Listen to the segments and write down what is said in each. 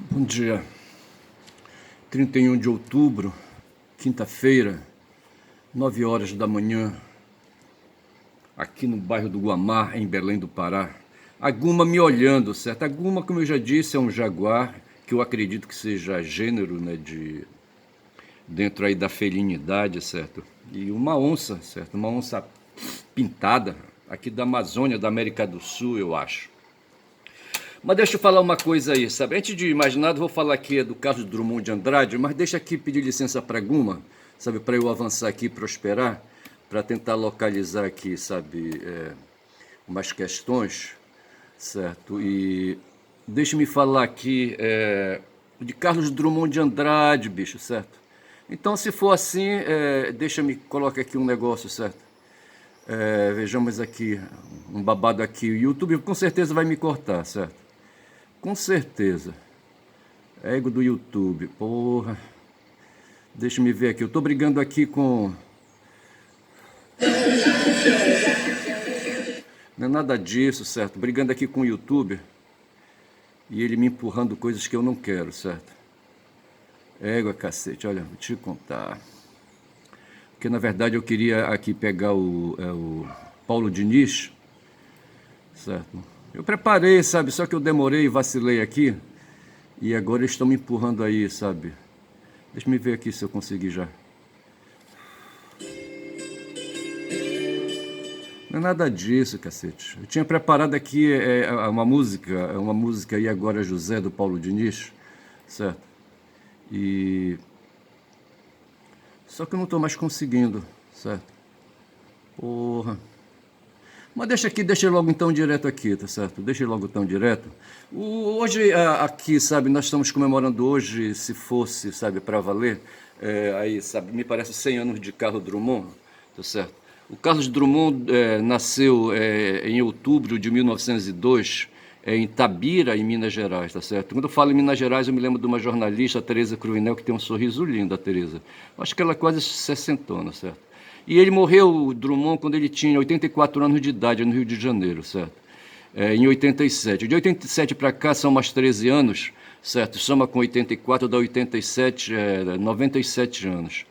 Bom dia, 31 de outubro, quinta-feira, 9 horas da manhã, aqui no bairro do Guamá, em Belém do Pará. A Guma me olhando, certo? A Guma, como eu já disse, é um jaguar, que eu acredito que seja gênero, né, dentro aí da felinidade, certo? E uma onça, certo? Uma onça pintada, aqui da Amazônia, da América do Sul, eu acho. Mas deixa eu falar uma coisa aí, sabe? Antes de mais nada, vou falar aqui do Carlos Drummond de Andrade, mas deixa aqui pedir licença para Guma, sabe? Para eu avançar aqui e prosperar, para tentar localizar aqui, sabe? Umas questões, certo? E deixa-me falar aqui de Carlos Drummond de Andrade, bicho, certo? Então, se for assim, deixa-me colocar aqui um negócio, certo? Vejamos aqui, um babado aqui. O YouTube com certeza vai me cortar, certo? Com certeza. Ego do YouTube. Porra. Deixa me ver aqui. Eu tô brigando aqui com... Não é nada disso, certo? Brigando aqui com o YouTube. E ele me empurrando coisas que eu não quero, certo? Égua, cacete. Olha, vou te contar. Porque, na verdade, eu queria aqui pegar o Paulo Diniz, certo? Eu preparei, sabe? Só que eu demorei e vacilei aqui. E agora eles estão me empurrando aí, sabe? Deixa eu ver aqui se eu conseguir já. Não é nada disso, cacete. Eu tinha preparado aqui uma música E Agora José, do Paulo Diniz, certo? E... Só que eu não estou mais conseguindo, certo? Porra. Mas deixa logo então direto aqui, tá certo? Deixa logo então direto. Hoje aqui, sabe, nós estamos comemorando hoje, se fosse, sabe, para valer, aí, sabe, me parece 100 anos de Carlos Drummond, tá certo? O Carlos Drummond nasceu em outubro de 1902, em Itabira, em Minas Gerais, tá certo? Quando eu falo em Minas Gerais, eu me lembro de uma jornalista, a Tereza Cruvinel, que tem um sorriso lindo, a Tereza. Acho que ela é quase sessentona, certo? E ele morreu, o Drummond, quando ele tinha 84 anos de idade, no Rio de Janeiro, certo? Em 87. De 87 para cá são mais 13 anos, certo? Soma com 84, dá 87, 97 anos,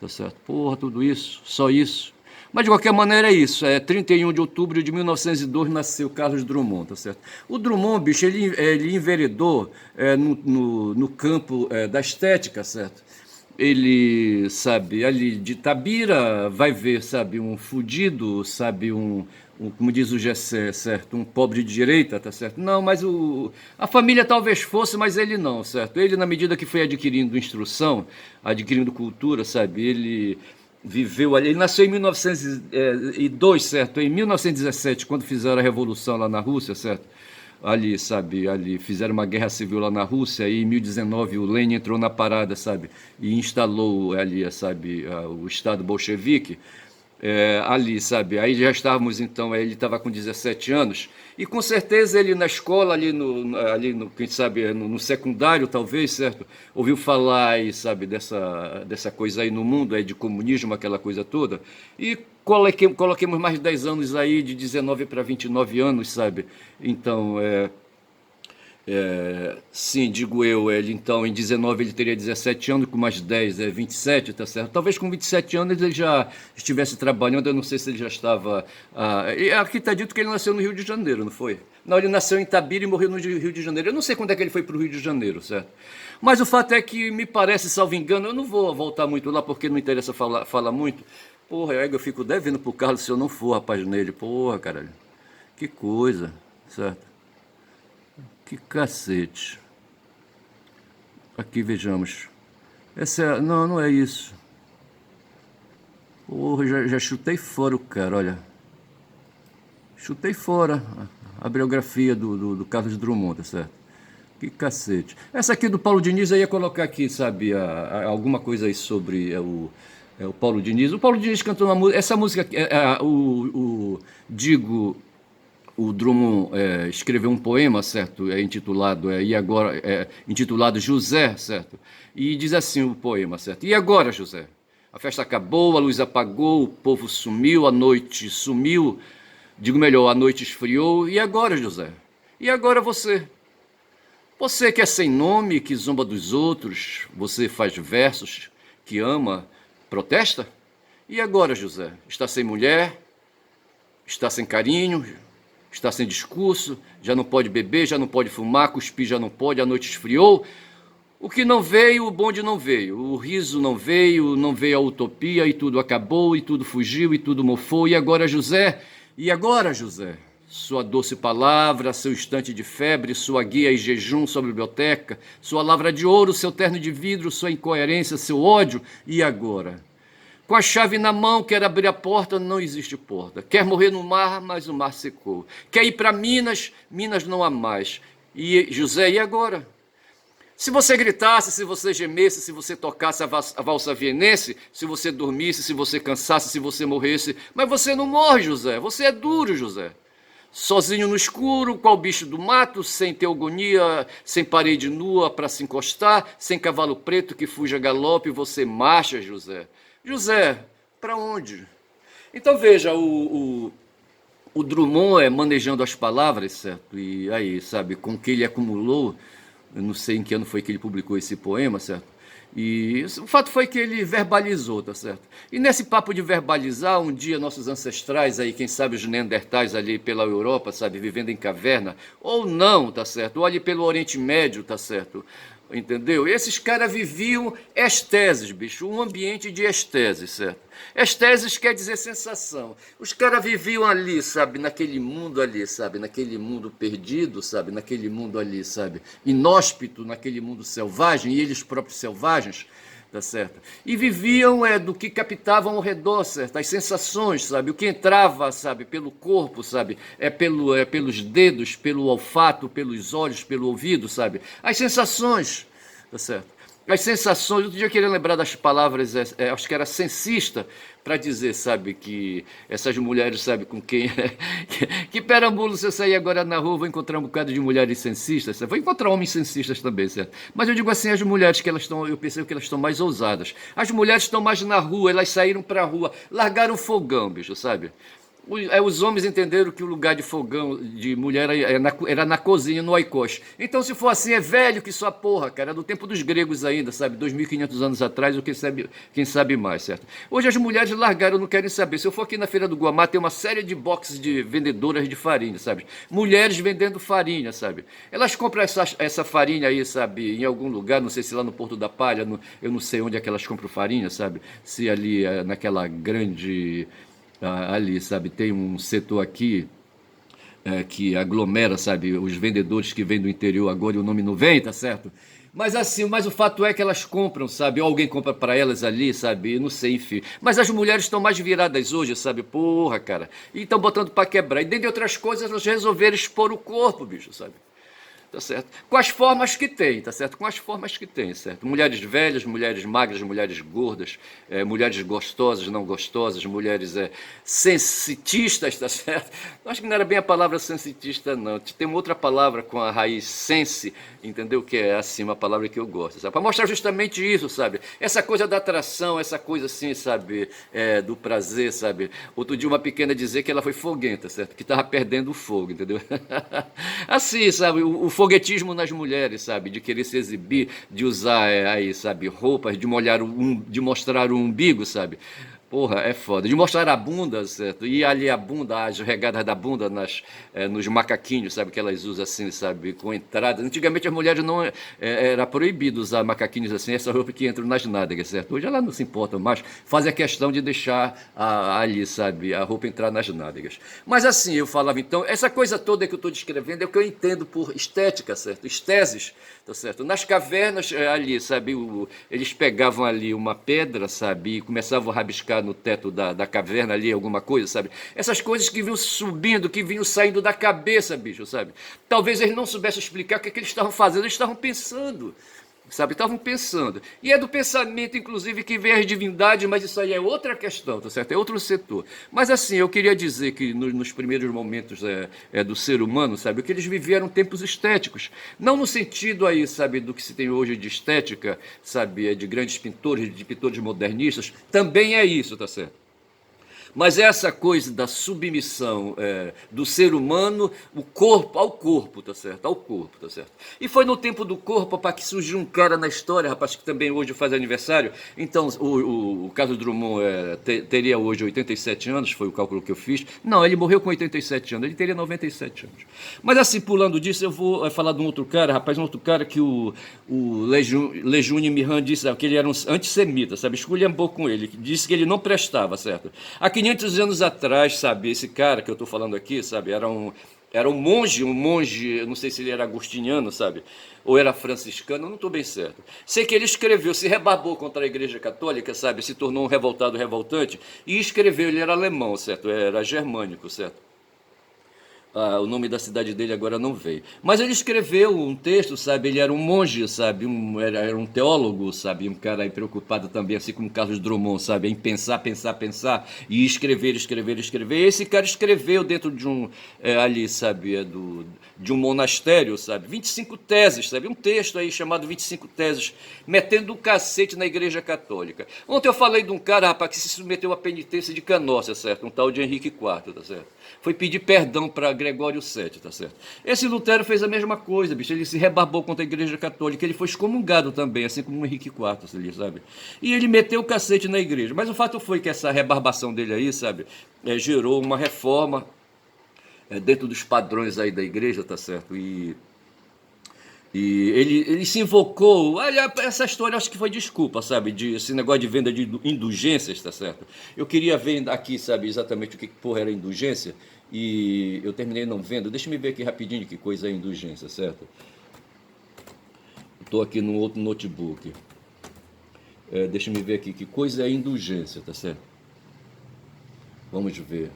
tá certo? Porra, tudo isso, só isso. Mas de qualquer maneira é isso, 31 de outubro de 1902 nasceu Carlos Drummond, tá certo? O Drummond, bicho, ele enveredou no campo da estética, certo? Ele, sabe, ali de Tabira vai ver, sabe, um fudido, sabe, como diz o Gessé, certo, um pobre de direita, tá certo? Não, mas a família talvez fosse, mas ele não, certo? Ele, na medida que foi adquirindo instrução, adquirindo cultura, sabe, ele viveu ali, ele nasceu em 1902, certo? Em 1917, quando fizeram a revolução lá na Rússia, certo? Ali, sabe, ali fizeram uma guerra civil lá na Rússia e em 1019 o Lenin entrou na parada, sabe, e instalou ali, sabe, o Estado bolchevique. Ali, sabe, aí já estávamos então, ele estava com 17 anos e com certeza ele na escola, quem sabe, no secundário talvez, certo, ouviu falar aí, sabe, dessa coisa aí no mundo, aí de comunismo, aquela coisa toda, e coloquemos mais de 10 anos aí, de 19 para 29 anos, sabe, então, sim, digo eu, ele então em 19 ele teria 17 anos, com mais 10 é 27, tá certo? Talvez com 27 anos ele já estivesse trabalhando, eu não sei se ele já estava... e aqui está dito que ele nasceu no Rio de Janeiro, não foi? Não, ele nasceu em Itabira e morreu no Rio de Janeiro. Eu não sei quando é que ele foi para o Rio de Janeiro, certo? Mas o fato é que me parece, salvo engano, eu não vou voltar muito lá porque não interessa falar muito. Porra, eu fico devendo pro Carlos se eu não for, rapaz, nele. Porra, caralho. Que coisa, certo? Que cacete. Aqui vejamos. Não, não é isso. Porra, já chutei fora o cara, olha. Chutei fora a biografia do Carlos Drummond, tá certo? Que cacete. Essa aqui do Paulo Diniz eu ia colocar aqui, sabe, alguma coisa aí sobre o Paulo Diniz. O Paulo Diniz cantou uma música. Essa música aqui, o Drummond escreveu um poema, certo? Intitulado José, certo? E diz assim o poema, certo? E agora, José? A festa acabou, a luz apagou, o povo sumiu, a noite sumiu. Digo melhor, a noite esfriou. E agora, José? E agora você? Você que é sem nome, que zomba dos outros, você faz versos, que ama, protesta? E agora, José? Está sem mulher? Está sem carinho? Está sem discurso? Já não pode beber, já não pode fumar, cuspir já não pode, a noite esfriou? O que não veio, o bonde não veio. O riso não veio a utopia, e tudo acabou, e tudo fugiu, e tudo mofou. E agora, José? E agora, José? Sua doce palavra, seu instante de febre, sua guia e jejum, sua biblioteca, sua lavra de ouro, seu terno de vidro, sua incoerência, seu ódio. E agora? Com a chave na mão, quer abrir a porta, não existe porta. Quer morrer no mar, mas o mar secou. Quer ir para Minas, Minas não há mais. E José, e agora? Se você gritasse, se você gemesse, se você tocasse a valsa vienense, se você dormisse, se você cansasse, se você morresse, mas você não morre, José, você é duro, José. Sozinho no escuro, qual bicho do mato, sem teogonia, sem parede nua para se encostar, sem cavalo preto que fuja a galope, você marcha, José. José, para onde? Então veja, o Drummond manejando as palavras, certo? E aí, sabe, com o que ele acumulou, eu não sei em que ano foi que ele publicou esse poema, certo? E o fato foi que ele verbalizou, tá certo? E nesse papo de verbalizar, um dia nossos ancestrais aí, quem sabe os neandertais ali pela Europa, sabe, vivendo em caverna, ou não, tá certo? Ou ali pelo Oriente Médio, tá certo? Entendeu? Esses caras viviam esteses, bicho, um ambiente de esteses, certo? Esteses quer dizer sensação. Os caras viviam ali, sabe, naquele mundo ali, sabe, naquele mundo perdido, sabe, naquele mundo ali, sabe, inóspito, naquele mundo selvagem, e eles próprios selvagens, tá certo? E viviam do que captavam ao redor, certo? As sensações, sabe? O que entrava, sabe, pelo corpo, sabe? Pelos dedos, pelo olfato, pelos olhos, pelo ouvido, sabe? As sensações, tá certo? As sensações, outro dia eu queria lembrar das palavras, acho que era censista, para dizer, sabe, que essas mulheres, sabe, com quem. Que perambulo você sair agora na rua, vou encontrar um bocado de mulheres censistas, sabe? Vou encontrar homens censistas também, certo? Mas eu digo assim, as mulheres que elas estão, eu percebo que elas estão mais ousadas. As mulheres estão mais na rua, elas saíram para a rua, largaram o fogão, bicho, sabe? Os homens entenderam que o lugar de fogão de mulher era na cozinha, no oikos. Então, se for assim, é velho que só porra, cara. É do tempo dos gregos ainda, sabe? 2.500 anos atrás, ou quem sabe mais, certo? Hoje as mulheres largaram, não querem saber. Se eu for aqui na Feira do Guamá, tem uma série de boxes de vendedoras de farinha, sabe? Mulheres vendendo farinha, sabe? Elas compram essa farinha aí, sabe? Em algum lugar, não sei se lá no Porto da Palha, eu não sei onde é que elas compram farinha, sabe? Se ali naquela grande... ali, sabe, tem um setor aqui que aglomera, sabe, os vendedores que vêm do interior agora e o nome não vem, tá certo? Mas assim, mas o fato é que elas compram, sabe? Ou alguém compra para elas ali, sabe? Não sei, enfim. Mas as mulheres estão mais viradas hoje, sabe? Porra, cara. E estão botando para quebrar. E dentre outras coisas, elas resolveram expor o corpo, bicho, sabe? Tá certo? Com as formas que tem, tá certo? Com as formas que tem, certo? Mulheres velhas, mulheres magras, mulheres gordas, mulheres gostosas, não gostosas, mulheres sensitistas, tá certo? Eu acho que não era bem a palavra sensitista, não. Tem uma outra palavra com a raiz sense, entendeu? Que é assim, uma palavra que eu gosto, sabe? Para mostrar justamente isso, sabe? Essa coisa da atração, essa coisa assim, sabe? Do prazer, sabe? Outro dia uma pequena dizer que ela foi foguenta, certo? Que estava perdendo o fogo, entendeu? Assim, sabe? O foguetismo nas mulheres, sabe? De querer se exibir, de usar aí, sabe, roupas, de mostrar o umbigo, sabe? Porra, é foda. De mostrar a bunda, certo? E ali a bunda, as regadas da bunda nos macaquinhos, sabe? Que elas usam assim, sabe? Com entrada. Antigamente as mulheres não... era proibido usar macaquinhos assim, essa roupa que entra nas nádegas, certo? Hoje elas não se importam mais. Fazem a questão de deixar ali, sabe? A roupa entrar nas nádegas. Mas assim, eu falava então, essa coisa toda que eu estou descrevendo é o que eu entendo por estética, certo? Esteses, tá certo? Nas cavernas ali, sabe? Eles pegavam ali uma pedra, sabe? E começavam a rabiscar no teto da caverna ali, alguma coisa, sabe? Essas coisas que vinham subindo, que vinham saindo da cabeça, bicho, sabe? Talvez eles não soubessem explicar o que eles estavam fazendo, eles estavam pensando, sabe? Estavam pensando. E é do pensamento, inclusive, que vem as divindades, mas isso aí é outra questão, tá certo? É outro setor. Mas assim, eu queria dizer que nos primeiros momentos do ser humano, sabe? Que eles viveram tempos estéticos. Não no sentido aí, sabe, do que se tem hoje de estética, sabe? De grandes pintores, de pintores modernistas. Também é isso, tá certo? Mas essa coisa da submissão do ser humano, o corpo ao corpo, tá certo? Ao corpo, tá certo? E foi no tempo do corpo, para que surgiu um cara na história, rapaz, que também hoje faz aniversário. Então, o Carlos Drummond teria hoje 87 anos, foi o cálculo que eu fiz. Não, ele morreu com 87 anos, ele teria 97 anos. Mas assim, pulando disso, eu vou falar de um outro cara, rapaz, um outro cara que o Lejune Mihan disse, sabe, que ele era um antissemita, sabe? Esculhambou com ele, disse que ele não prestava, certo? Há 500 anos atrás, sabe, esse cara que eu estou falando aqui, sabe, era um monge, eu não sei se ele era agostiniano, sabe, ou era franciscano, não estou bem certo. Sei que ele escreveu, se rebarbou contra a Igreja Católica, sabe, se tornou um revoltante, e escreveu, ele era alemão, certo, era germânico, certo. O nome da cidade dele agora não veio. Mas ele escreveu um texto, sabe? Ele era um monge, sabe? Era um teólogo, sabe? Um cara aí preocupado também, assim como Carlos Drummond, sabe? Em pensar e escrever. Esse cara escreveu dentro de ali, sabe? De um monastério, sabe? 25 teses, sabe? Um texto aí chamado 25 teses, metendo o cacete na Igreja Católica. Ontem eu falei de um cara, rapaz, que se submeteu à penitência de Canócia, certo? Um tal de Henrique IV, tá certo? Foi pedir perdão para Gregório VII, tá certo? Esse Lutero fez a mesma coisa, bicho, ele se rebarbou contra a Igreja Católica, ele foi excomungado também, assim como o Henrique IV, sabe? E ele meteu o cacete na igreja, mas o fato foi que essa rebarbação dele aí, sabe, gerou uma reforma dentro dos padrões aí da igreja, tá certo? E ele se invocou, olha, essa história acho que foi desculpa, sabe, esse negócio de venda de indulgências, tá certo? Eu queria ver aqui, sabe, exatamente o que porra era indulgência, e eu terminei não vendo. Deixa eu ver aqui rapidinho que coisa é indulgência, certo? Estou aqui num outro notebook. Deixa eu ver aqui que coisa é indulgência, tá certo? Vamos ver.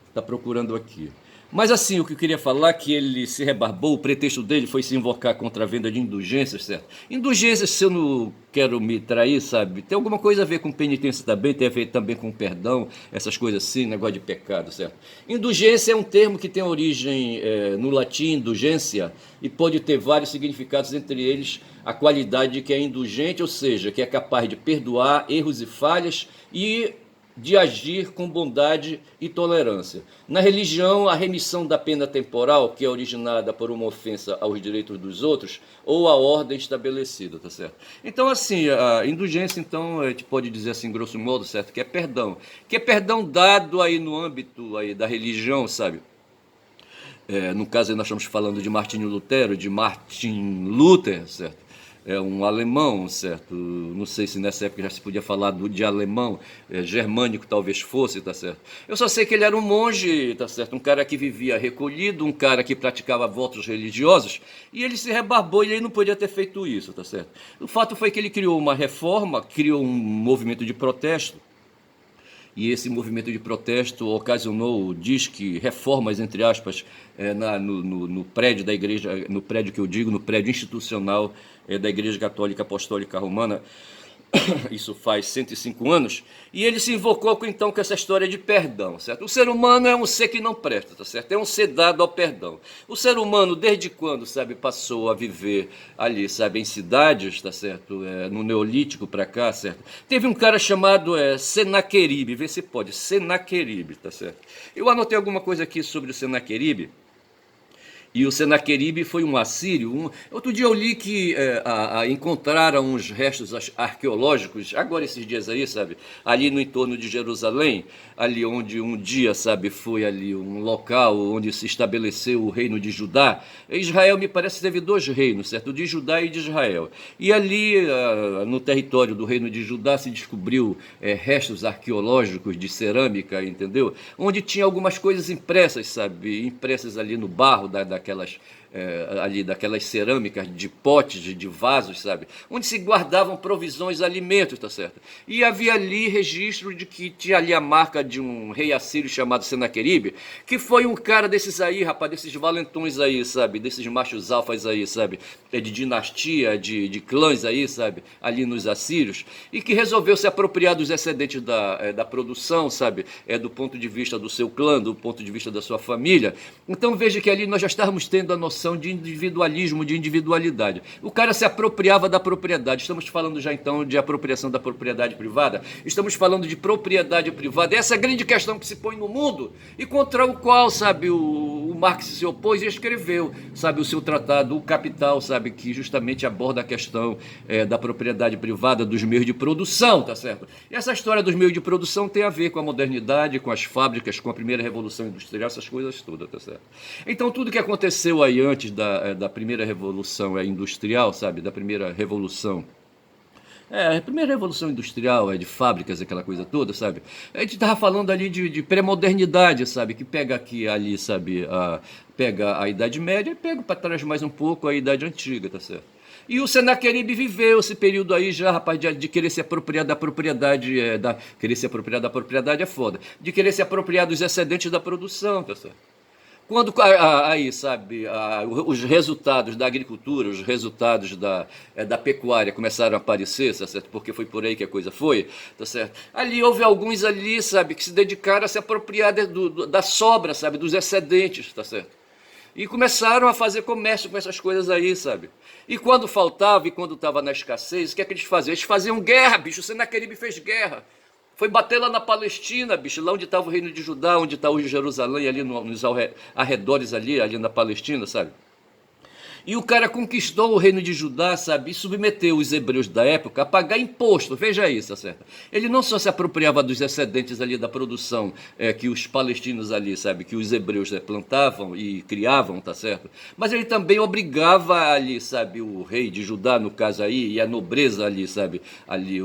Está procurando aqui. Mas assim, o que eu queria falar é que ele se rebarbou, o pretexto dele foi se invocar contra a venda de indulgências, certo? Indulgências, se eu não quero me trair, sabe, tem alguma coisa a ver com penitência também, tem a ver também com perdão, essas coisas assim, negócio de pecado, certo? Indulgência é um termo que tem origem no latim, indulgência, e pode ter vários significados, entre eles a qualidade de que é indulgente, ou seja, que é capaz de perdoar erros e falhas e de agir com bondade e tolerância. Na religião, a remissão da pena temporal, que é originada por uma ofensa aos direitos dos outros, ou a ordem estabelecida, tá certo? Então, assim, a indulgência, então, a gente pode dizer assim, grosso modo, certo, que é perdão dado aí no âmbito aí da religião, sabe? No caso, aí nós estamos falando de Martinho Lutero, de Martin Luther, certo? É um alemão, certo? Não sei se nessa época já se podia falar de alemão, germânico talvez fosse, tá certo? Eu só sei que ele era um monge, tá certo? Um cara que vivia recolhido, um cara que praticava votos religiosos, e ele se rebarbou e ele não podia ter feito isso, tá certo? O fato foi que ele criou uma reforma, criou um movimento de protesto, e esse movimento de protesto ocasionou, diz que reformas, entre aspas, no prédio da igreja, no prédio que eu digo, no prédio institucional da Igreja Católica Apostólica Romana, isso faz 105 anos, e ele se invocou então com essa história de perdão, certo? O ser humano é um ser que não presta, tá certo? É um ser dado ao perdão. O ser humano, desde quando, sabe, passou a viver ali, sabe, em cidades, tá certo? No Neolítico para cá, certo? Teve um cara chamado Senaqueribe, vê se pode, Senaqueribe, tá certo? Eu anotei alguma coisa aqui sobre o Senaqueribe. E o Senaqueribe foi um assírio. Outro dia eu li que encontraram uns restos arqueológicos, agora esses dias aí, sabe, ali no entorno de Jerusalém, ali onde um dia, sabe, foi ali um local onde se estabeleceu o reino de Judá. Israel, me parece, teve dois reinos, certo? O de Judá e de Israel. E ali, no território do reino de Judá, se descobriu restos arqueológicos de cerâmica, entendeu? Onde tinha algumas coisas impressas, sabe? Impressas ali no barro daquelas cerâmicas, de potes, de vasos, sabe? Onde se guardavam provisões, alimentos, tá certo? E havia ali registro de que tinha ali a marca de um rei assírio chamado Senaqueribe, que foi um cara desses aí, rapaz, desses valentões aí, sabe? Desses machos alfas aí, sabe? De dinastia, de clãs aí, sabe? Ali nos assírios, e que resolveu se apropriar dos excedentes da produção, sabe? Do ponto de vista do seu clã, do ponto de vista da sua família. Então veja que ali nós já estávamos tendo a noção noção de individualismo, de individualidade. O cara se apropriava da propriedade. Estamos falando já então de apropriação da propriedade privada? Estamos falando de propriedade privada. Essa é a grande questão que se põe no mundo e contra o qual, sabe, o Marx se opôs e escreveu, sabe, o seu tratado, O Capital, sabe, que justamente aborda a questão da propriedade privada, dos meios de produção, tá certo? E essa história dos meios de produção tem a ver com a modernidade, com as fábricas, com a primeira revolução industrial, essas coisas todas, tá certo? Então tudo que aconteceu aí antes da primeira revolução industrial, sabe, da primeira revolução a primeira revolução industrial, de fábricas, aquela coisa toda, sabe? A gente estava falando ali de pré-modernidade, sabe? Que pega aqui, ali, sabe? Pega a Idade Média e pega para trás mais um pouco a Idade Antiga, tá certo? E o Senaqueribe viveu esse período aí já, rapaz, de querer se apropriar da propriedade, querer se apropriar da propriedade é foda, de querer se apropriar dos excedentes da produção, tá certo? Quando aí, sabe, os resultados da agricultura, os resultados da pecuária começaram a aparecer, tá certo? Porque foi por aí que a coisa foi, tá certo? Ali houve alguns ali, sabe, que se dedicaram a se apropriar da sobra, sabe, dos excedentes, tá certo? E começaram a fazer comércio com essas coisas aí, sabe? E quando faltava e quando estava na escassez, o que é que eles faziam? Eles faziam guerra, bicho. O Senaqueribe fez guerra. Foi bater lá na Palestina, bicho, lá onde estava o reino de Judá, onde está hoje Jerusalém, ali nos arredores ali na Palestina, sabe? E o cara conquistou o reino de Judá, sabe, e submeteu os hebreus da época a pagar imposto, veja isso, tá certo? Ele não só se apropriava dos excedentes ali da produção que os palestinos ali, sabe, que os hebreus plantavam e criavam, tá certo? Mas ele também obrigava ali, sabe, o rei de Judá, no caso aí, e a nobreza ali, sabe, ali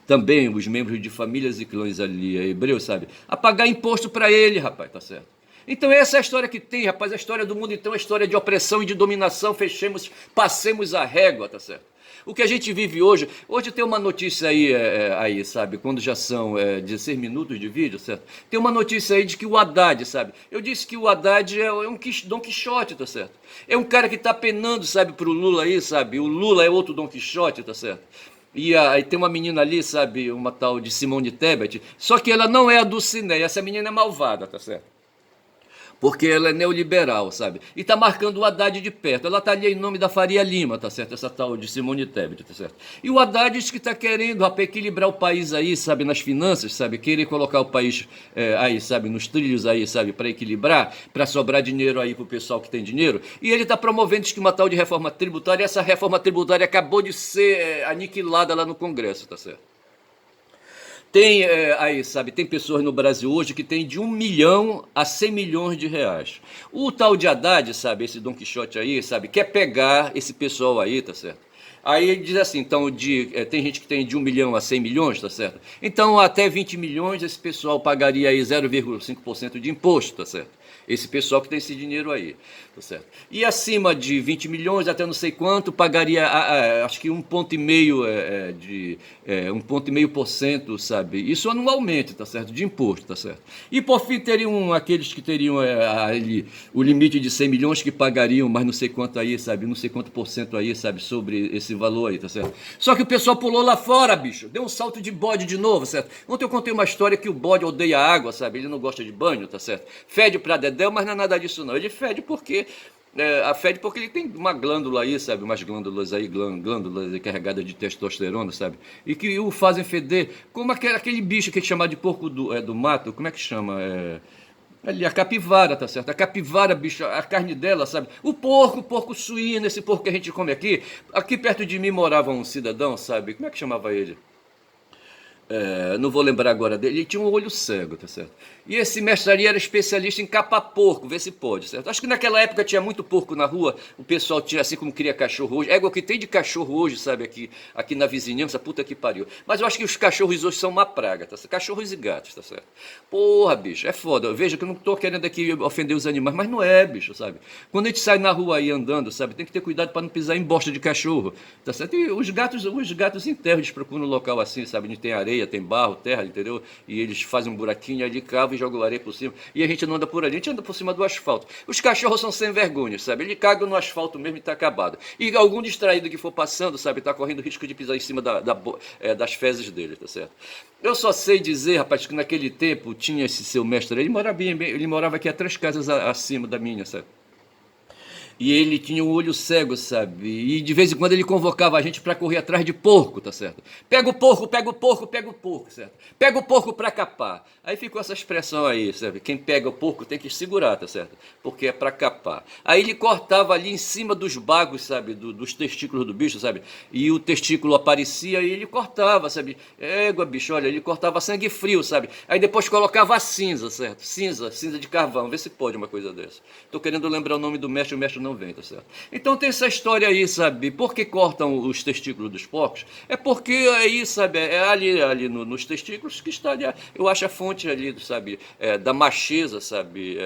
também os membros de famílias e clãs ali, hebreus, sabe, a pagar imposto para ele, rapaz, tá certo? Então essa é a história que tem, rapaz, a história do mundo então é a história de opressão e de dominação, passemos a régua, tá certo? O que a gente vive hoje tem uma notícia aí, sabe, quando já são 16 minutos de vídeo, certo? Tem uma notícia aí de que o Haddad, sabe, eu disse que o Haddad é um Dom Quixote, tá certo? É um cara que tá penando, sabe, pro Lula aí, sabe, o Lula é outro Dom Quixote, tá certo? E aí tem uma menina ali, sabe, uma tal de Simone Tebet, só que ela não é a Dulcinea, essa menina é malvada, tá certo? Porque ela é neoliberal, sabe? E tá marcando o Haddad de perto. Ela tá ali em nome da Faria Lima, tá certo? Essa tal de Simone Tebet, tá certo? E o Haddad diz que tá querendo, rapaz, equilibrar o país aí, sabe? Nas finanças, sabe? Querer colocar o país aí, sabe? Nos trilhos aí, sabe? Para equilibrar, para sobrar dinheiro aí pro pessoal que tem dinheiro. E ele tá promovendo, diz que uma tal de reforma tributária. E essa reforma tributária acabou de ser aniquilada lá no Congresso, tá certo? Tem aí, sabe, tem pessoas no Brasil hoje que tem de 1 milhão a 100 milhões de reais. O tal de Haddad, sabe, esse Dom Quixote aí, sabe, quer pegar esse pessoal aí, tá certo? Aí ele diz assim, então, tem gente que tem de 1 milhão a 100 milhões, tá certo? Então, até 20 milhões, esse pessoal pagaria aí 0,5% de imposto, tá certo? Esse pessoal que tem esse dinheiro aí, tá certo? E acima de 20 milhões, até não sei quanto, pagaria, acho que 1,5% 1,5%, sabe? Isso anualmente, tá certo? De imposto, tá certo? E por fim teriam aqueles que teriam ali o limite de 100 milhões que pagariam mais não sei quanto aí, sabe? Não sei quanto por cento aí, sabe? Sobre esse valor aí, tá certo? Só que o pessoal pulou lá fora, bicho. Deu um salto de bode de novo, certo? Ontem eu contei uma história que o bode odeia água, sabe? Ele não gosta de banho, tá certo? Fede pra dedéu, mas não é nada disso não. Ele fede porque fede porque ele tem uma glândula aí, sabe? Umas glândulas aí, glândulas aí carregadas de testosterona, sabe? E que o fazem feder como aquele bicho que é chamado de porco do mato. Como é que chama? Ali, a capivara, tá certo? A capivara, bicho, a carne dela, sabe? O porco suíno, esse porco que a gente come aqui. Aqui perto de mim morava um cidadão, sabe? Como é que chamava ele? Não vou lembrar agora dele, ele tinha um olho cego, tá certo? E esse mestre ali era especialista em capar porco, vê se pode, certo? Acho que naquela época tinha muito porco na rua, o pessoal tinha, assim como cria cachorro hoje, igual que tem de cachorro hoje, sabe, aqui na vizinhança, puta que pariu. Mas eu acho que os cachorros hoje são uma praga, tá certo? Cachorros e gatos, tá certo? Porra, bicho, é foda, veja que eu não tô querendo aqui ofender os animais, mas não é, bicho, sabe? Quando a gente sai na rua aí andando, sabe, tem que ter cuidado para não pisar em bosta de cachorro, tá certo? E os gatos enterram, eles procuram um local assim, sabe, onde tem areia, tem barro, terra, entendeu? E eles fazem um buraquinho ali, cavam e jogam areia por cima. E a gente não anda por ali, a gente anda por cima do asfalto. Os cachorros são sem vergonha, sabe? Eles cagam no asfalto mesmo e tá acabado. E algum distraído que for passando, sabe, tá correndo risco de pisar em cima das fezes dele, tá certo? Eu só sei dizer, rapaz, que naquele tempo tinha esse seu mestre, ele morava aqui a 3 casas acima da minha, sabe? E ele tinha um olho cego, sabe? E de vez em quando ele convocava a gente para correr atrás de porco, tá certo? Pega o porco, pega o porco, pega o porco, certo? Pega o porco para capar. Aí ficou essa expressão aí, sabe? Quem pega o porco tem que segurar, tá certo? Porque é para capar. Aí ele cortava ali em cima dos bagos, sabe? Dos testículos do bicho, sabe? E o testículo aparecia e ele cortava, sabe? Égua, bicho, olha, ele cortava sangue frio, sabe? Aí depois colocava a cinza, certo? Cinza de carvão. Vê se pode uma coisa dessa. Tô querendo lembrar o nome do mestre, o mestre não vem, tá certo? Então tem essa história aí, sabe? Por que cortam os testículos dos porcos? É porque aí, sabe, é ali nos testículos que está ali, eu acho a fonte ali, sabe, da macheza, sabe,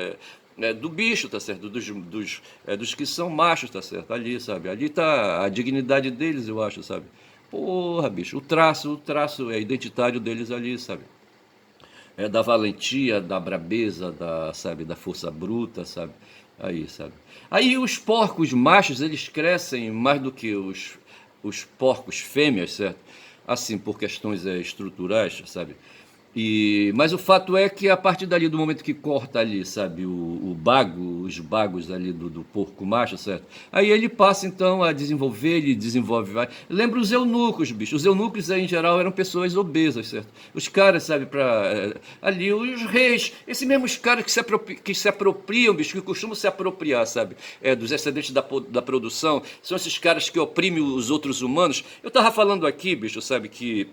do bicho, tá certo? Dos que são machos, tá certo? Ali, sabe? Ali tá a dignidade deles, eu acho, sabe? Porra, bicho, o traço é identitário deles ali, sabe? É da valentia, da brabeza, sabe, da força bruta, sabe? Aí, sabe? Aí os porcos machos, eles crescem mais do que os porcos fêmeas, certo? Assim, por questões estruturais, sabe? Mas o fato é que a partir dali, do momento que corta ali, sabe, o bago, os bagos ali do porco macho, certo? Aí ele passa então a desenvolver, ele desenvolve. Lembra os eunucos, bicho. Os eunucos em geral eram pessoas obesas, certo? Os caras, sabe, ali, os reis, esses mesmos caras que se apropriam, bicho, que costumam se apropriar, sabe, dos excedentes da produção, são esses caras que oprimem os outros humanos. Eu tava falando aqui, bicho, sabe, que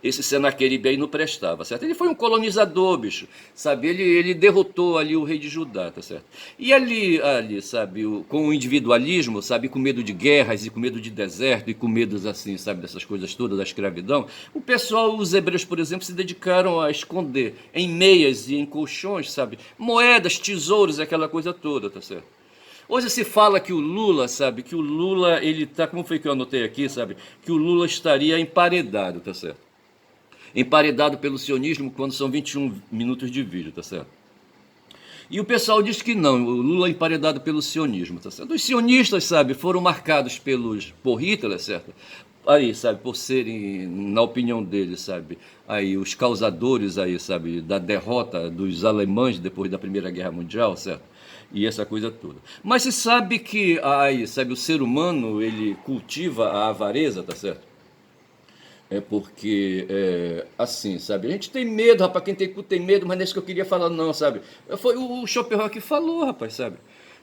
esse Senaqueribe aí não prestava, certo? Ele foi um colonizador, bicho, sabe? Ele derrotou ali o rei de Judá, tá certo? E ali sabe, com o individualismo, sabe, com medo de guerras e com medo de deserto e com medos assim, sabe, dessas coisas todas, da escravidão, o pessoal, os hebreus, por exemplo, se dedicaram a esconder em meias e em colchões, sabe, moedas, tesouros, aquela coisa toda, tá certo? Hoje se fala que o Lula, sabe, que o Lula, ele tá, como foi que eu anotei aqui, sabe, que o Lula estaria emparedado, tá certo? Emparedado pelo sionismo quando são 21 minutos de vídeo, tá certo? E o pessoal diz que não, o Lula é emparedado pelo sionismo, tá certo? Os sionistas, sabe, foram marcados por Hitler, certo? Aí, sabe, por serem, na opinião deles, sabe, aí os causadores aí, sabe, da derrota dos alemães depois da Primeira Guerra Mundial, certo? E essa coisa toda. Mas se sabe que aí, sabe, o ser humano, ele cultiva a avareza, tá certo? É porque, assim, sabe? A gente tem medo, rapaz. Quem tem cu tem medo, mas não é isso que eu queria falar, não, sabe? Foi o Schopenhauer que falou, rapaz, sabe?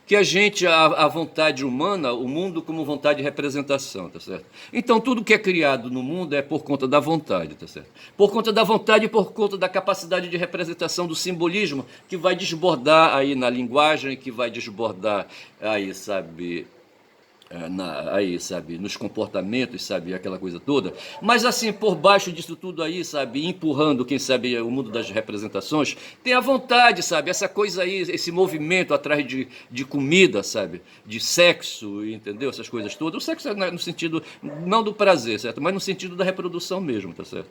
Que a gente, a vontade humana, o mundo como vontade de representação, tá certo? Então, tudo que é criado no mundo é por conta da vontade, tá certo? Por conta da vontade e por conta da capacidade de representação do simbolismo que vai desbordar aí na linguagem, que vai desbordar aí, sabe? Aí, sabe, nos comportamentos, sabe, aquela coisa toda. Mas assim, por baixo disso tudo aí, sabe, empurrando, quem sabe, o mundo das representações, tem a vontade, sabe, essa coisa aí, esse movimento atrás de comida, sabe, de sexo, entendeu? Essas coisas todas. O sexo é no sentido, não do prazer, certo? Mas no sentido da reprodução mesmo, tá certo?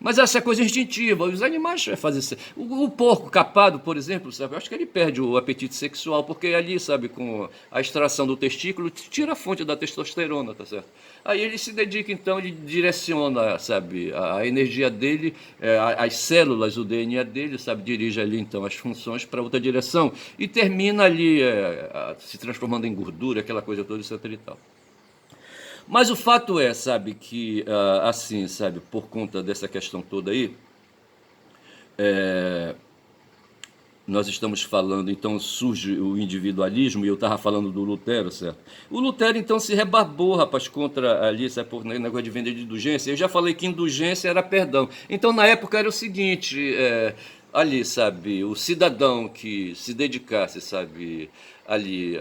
Mas essa é coisa instintiva, os animais fazem isso. O porco capado, por exemplo, sabe, eu acho que ele perde o apetite sexual, porque ali, sabe, com a extração do testículo, tira a fonte da testosterona, tá certo? Aí ele se dedica, então, ele direciona, sabe, a energia dele, as células, o DNA dele, sabe, dirige ali, então, as funções para outra direção e termina ali se transformando em gordura, aquela coisa toda, etc e tal. Mas o fato é, sabe, que assim, sabe, por conta dessa questão toda aí, nós estamos falando, então surge o individualismo, e eu estava falando do Lutero, certo? O Lutero, então, se rebarbou, rapaz, contra ali, sabe, por negócio de venda de indulgência. Eu já falei que indulgência era perdão. Então, na época, era o seguinte, ali, sabe, o cidadão que se dedicasse, sabe, ali,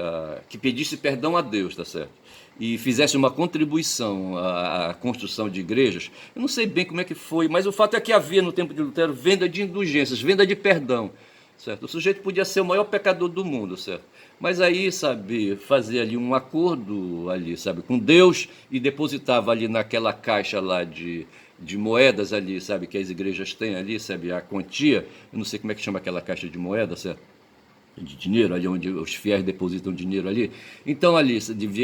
que pedisse perdão a Deus, tá certo? E fizesse uma contribuição à construção de igrejas, eu não sei bem como é que foi, mas o fato é que havia no tempo de Lutero venda de indulgências, venda de perdão, certo? O sujeito podia ser o maior pecador do mundo, certo? Mas aí, sabe, fazia ali um acordo ali, sabe, com Deus e depositava ali naquela caixa lá de moedas ali, sabe, que as igrejas têm ali, sabe, a quantia, eu não sei como é que chama aquela caixa de moeda, certo? De dinheiro, ali onde os fiéis depositam dinheiro ali. Então ali,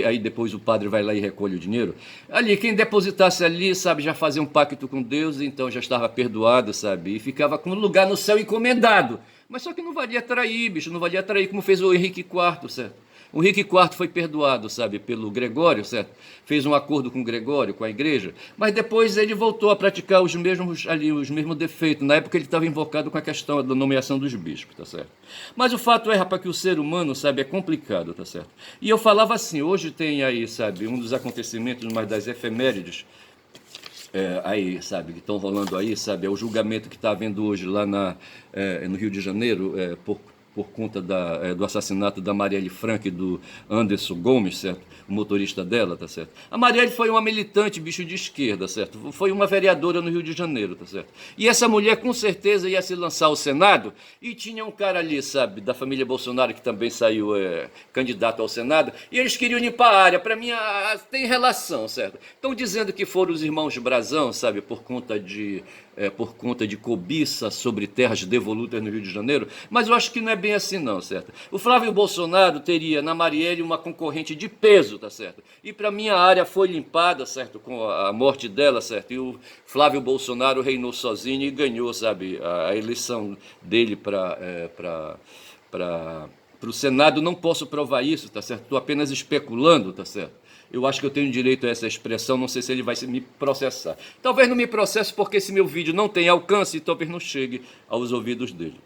aí depois o padre vai lá e recolhe o dinheiro. Ali, quem depositasse ali, sabe, já fazia um pacto com Deus, então já estava perdoado, sabe, e ficava com um lugar no céu encomendado. Mas só que não valia trair, bicho, não valia trair como fez o Henrique IV, certo? O Henrique IV foi perdoado, sabe, pelo Gregório, certo? Fez um acordo com o Gregório, com a igreja, mas depois ele voltou a praticar os mesmos defeitos. Na época ele estava invocado com a questão da nomeação dos bispos, tá certo? Mas o fato é, rapaz, que o ser humano, sabe, é complicado, tá certo? E eu falava assim, hoje tem aí, sabe, um dos acontecimentos, mais das efemérides, aí, sabe, que estão rolando aí, sabe, é o julgamento que está havendo hoje lá no Rio de Janeiro, por conta do assassinato da Marielle Franco e do Anderson Gomes, certo? O motorista dela, tá certo? A Marielle foi uma militante, bicho de esquerda, certo? Foi uma vereadora no Rio de Janeiro, tá certo? E essa mulher com certeza ia se lançar ao Senado e tinha um cara ali, sabe, da família Bolsonaro que também saiu candidato ao Senado e eles queriam limpar a área. Para mim, tem relação, certo? Estão dizendo que foram os irmãos Brazão, sabe, por conta de cobiça sobre terras devolutas no Rio de Janeiro, mas eu acho que não é bem assim não, certo? O Flávio Bolsonaro teria na Marielle uma concorrente de peso, tá certo? E para mim a área foi limpada, certo, com a morte dela, certo? E o Flávio Bolsonaro reinou sozinho e ganhou, sabe, a eleição dele para o Senado. Não posso provar isso, tá certo? Estou apenas especulando, tá certo? Eu acho que eu tenho direito a essa expressão, não sei se ele vai me processar. Talvez não me processe porque esse meu vídeo não tem alcance e talvez não chegue aos ouvidos dele.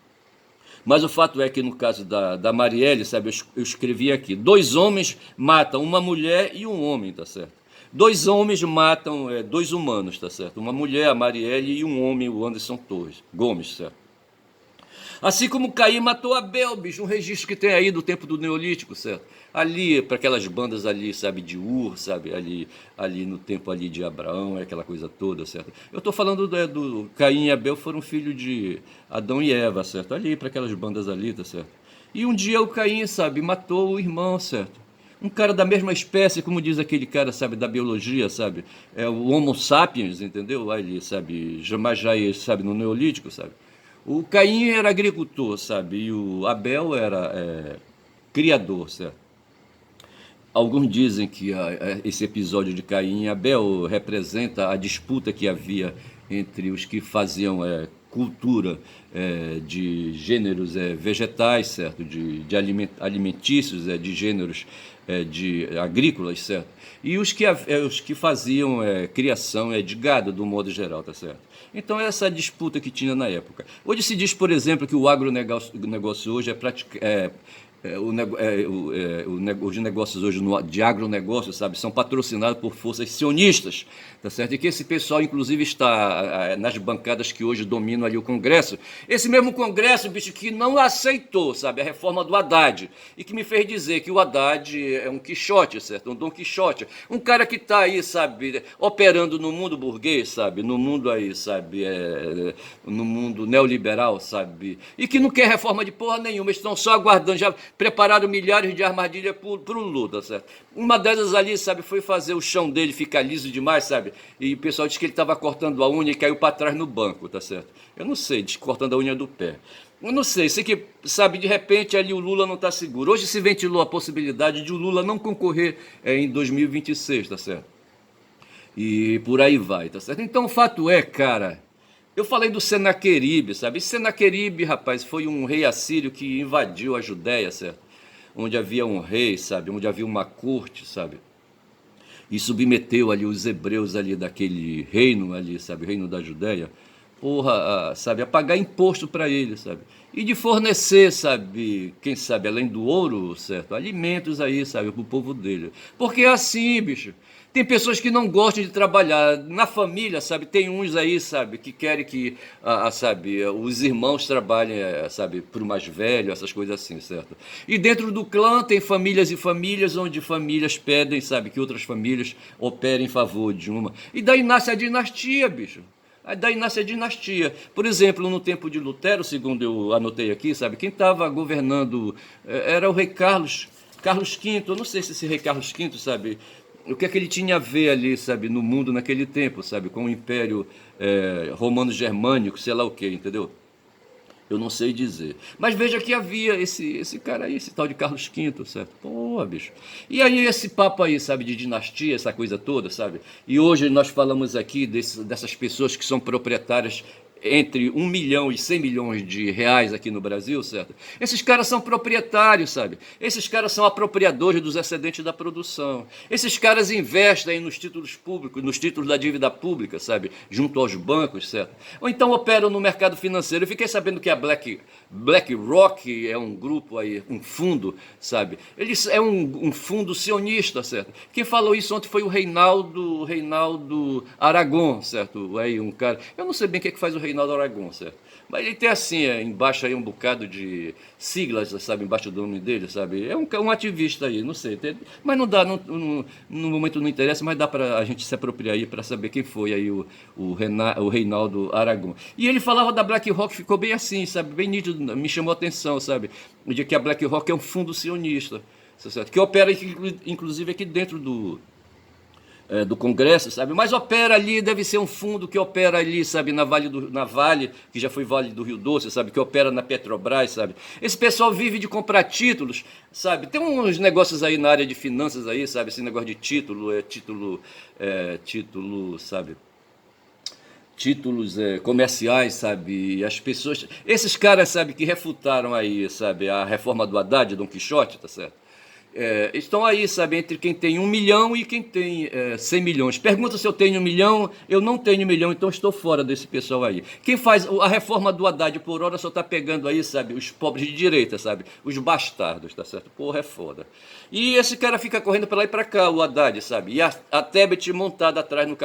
Mas o fato é que no caso da Marielle, sabe, eu escrevi aqui, 2 homens matam uma mulher e um homem, tá certo? 2 homens matam 2 humanos, tá certo? Uma mulher, a Marielle, e um homem, o Anderson Gomes, certo? Assim como Caim matou Abel, bicho, um registro que tem aí do tempo do Neolítico, certo? Ali, para aquelas bandas ali, sabe, de Ur, sabe, ali no tempo ali de Abraão, aquela coisa toda, certo? Eu estou falando do Caim e Abel foram filhos de Adão e Eva, certo? Ali, para aquelas bandas ali, tá certo? E um dia o Caim, sabe, matou o irmão, certo? Um cara da mesma espécie, como diz aquele cara, sabe, da biologia, sabe? É o Homo sapiens, entendeu? Ali, sabe, jamais sabe, no Neolítico, sabe? O Caim era agricultor, sabe? E o Abel era criador, certo? Alguns dizem que esse episódio de Caim e Abel representa a disputa que havia entre os que faziam cultura de gêneros vegetais, certo? De alimentícios, de gêneros de agrícolas, certo? E os que faziam criação de gado, do modo geral, tá certo? Então, essa disputa que tinha na época. Hoje se diz, por exemplo, que o agronegócio hoje os negócios hoje de agronegócio, sabe, são patrocinados por forças sionistas, tá certo? E que esse pessoal, inclusive, está nas bancadas que hoje dominam ali o Congresso. Esse mesmo Congresso, bicho, que não aceitou, sabe, a reforma do Haddad, e que me fez dizer que o Haddad é um Quixote, certo? Um Dom Quixote. Um cara que está aí, sabe, operando no mundo burguês, sabe, no mundo aí, sabe, no mundo neoliberal, sabe, e que não quer reforma de porra nenhuma, estão só aguardando, já prepararam milhares de armadilhas para o Lula, certo? Uma delas ali, sabe, foi fazer o chão dele ficar liso demais, sabe? E o pessoal disse que ele estava cortando a unha e caiu para trás no banco, tá certo? Eu não sei, cortando a unha do pé. Eu não sei que, sabe, de repente ali o Lula não está seguro. Hoje se ventilou a possibilidade de o Lula não concorrer em 2026, tá certo? E por aí vai, tá certo? Então o fato é, cara, eu falei do Senaqueribe, sabe? E Senaqueribe, rapaz, foi um rei assírio que invadiu a Judéia, certo? Onde havia um rei, sabe? Onde havia uma corte, sabe? E submeteu ali os hebreus ali daquele reino ali, sabe? O reino da Judéia, porra, sabe? A pagar imposto para ele, sabe? E de fornecer, sabe? Quem sabe, além do ouro, certo? Alimentos aí, sabe? Pro povo dele. Porque é assim, bicho. Tem pessoas que não gostam de trabalhar. Na família, sabe, tem uns aí, sabe, que querem que, sabe, os irmãos trabalhem, sabe, para o mais velho, essas coisas assim, certo? E dentro do clã tem famílias e famílias, onde famílias pedem, sabe, que outras famílias operem em favor de uma. E daí nasce a dinastia, bicho. Daí nasce a dinastia. Por exemplo, no tempo de Lutero, segundo eu anotei aqui, sabe, quem estava governando era o rei Carlos V. Eu não sei se esse rei Carlos V, sabe, o que é que ele tinha a ver ali, sabe, no mundo naquele tempo, sabe, com o Império Romano-Germânico, sei lá o que, entendeu? Eu não sei dizer. Mas veja que havia esse cara aí, esse tal de Carlos V, certo? Pô, bicho. E aí esse papo aí, sabe, de dinastia, essa coisa toda, sabe? E hoje nós falamos aqui dessas pessoas que são proprietárias entre 1 milhão e 100 milhões de reais aqui no Brasil, certo? Esses caras são proprietários, sabe? Esses caras são apropriadores dos excedentes da produção. Esses caras investem nos títulos públicos, nos títulos da dívida pública, sabe? Junto aos bancos, certo? Ou então operam no mercado financeiro. Eu fiquei sabendo que a BlackRock é um grupo aí, um fundo, sabe? Eles é um fundo sionista, certo? Quem falou isso ontem foi o Reinaldo Aragon, certo? Aí um cara, eu não sei bem o que é que faz o Reinaldo Aragon, certo? Mas ele tem assim, embaixo aí um bocado de siglas, sabe, embaixo do nome dele, sabe? É um ativista aí, não sei. Mas não dá, no momento não interessa, mas dá para a gente se apropriar aí para saber quem foi aí o Reinaldo Aragon. E ele falava da BlackRock, ficou bem assim, sabe? Bem nítido, me chamou a atenção, sabe? De que a BlackRock é um fundo sionista, certo? Que opera inclusive aqui dentro do Congresso, sabe? Mas opera ali, deve ser um fundo que opera ali, sabe, na Vale, que já foi Vale do Rio Doce, sabe, que opera na Petrobras, sabe? Esse pessoal vive de comprar títulos, sabe? Tem uns negócios aí na área de finanças aí, sabe? Esse negócio de título, sabe? Títulos comerciais, sabe? E as pessoas, esses caras, sabe, que refutaram aí, sabe, a reforma do Haddad, Dom Quixote, tá certo? Estão aí, sabe, entre quem tem 1 milhão e quem tem 100 milhões. Pergunta se eu tenho 1 milhão, eu não tenho 1 milhão, então estou fora desse pessoal aí. Quem faz a reforma do Haddad por hora só está pegando aí, sabe, os pobres de direita, sabe, os bastardos, tá certo? Porra, é foda. E esse cara fica correndo para lá e para cá, o Haddad, sabe, e a Tebet montada atrás no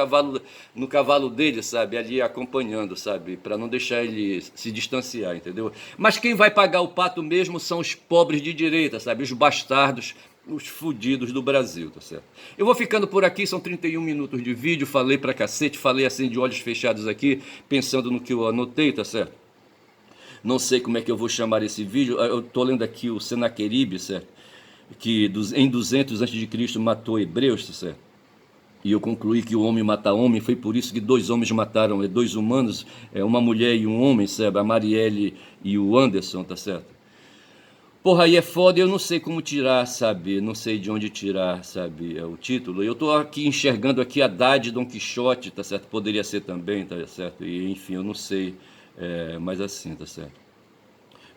cavalo dele, sabe, ali acompanhando, sabe, para não deixar ele se distanciar, entendeu? Mas quem vai pagar o pato mesmo são os pobres de direita, sabe, os bastardos, os fudidos do Brasil, tá certo? Eu vou ficando por aqui, são 31 minutos de vídeo, falei pra cacete, falei assim de olhos fechados aqui, pensando no que eu anotei, tá certo? Não sei como é que eu vou chamar esse vídeo, eu tô lendo aqui o Senaqueribe, certo? Que em 200 a.C. matou hebreus, tá certo? E eu concluí que o homem mata homem, foi por isso que 2 homens mataram, 2 humanos, uma mulher e um homem, sabe? A Marielle e o Anderson, tá certo? Porra, aí é foda, eu não sei como tirar, sabe? Não sei de onde tirar, sabe? O título. Eu tô aqui enxergando aqui Haddad, Dom Quixote, tá certo? Poderia ser também, tá certo? E enfim, eu não sei, mas assim, tá certo?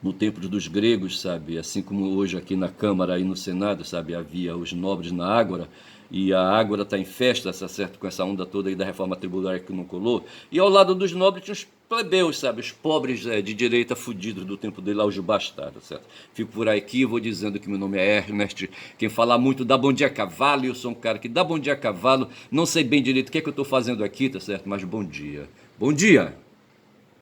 No tempo dos gregos, sabe? Assim como hoje aqui na Câmara e no Senado, sabe? Havia os nobres na Ágora, e a Ágora está em festa, tá certo? Com essa onda toda aí da reforma tributária que não colou. E ao lado dos nobres tinha os plebeus, sabe? Os pobres de direita fudidos do tempo dele lá, os bastardos, certo? Fico por aqui, vou dizendo que meu nome é Ernest. Quem falar muito dá bom dia a cavalo, e eu sou um cara que dá bom dia a cavalo. Não sei bem direito o que é que eu estou fazendo aqui, tá certo? Mas bom dia. Bom dia!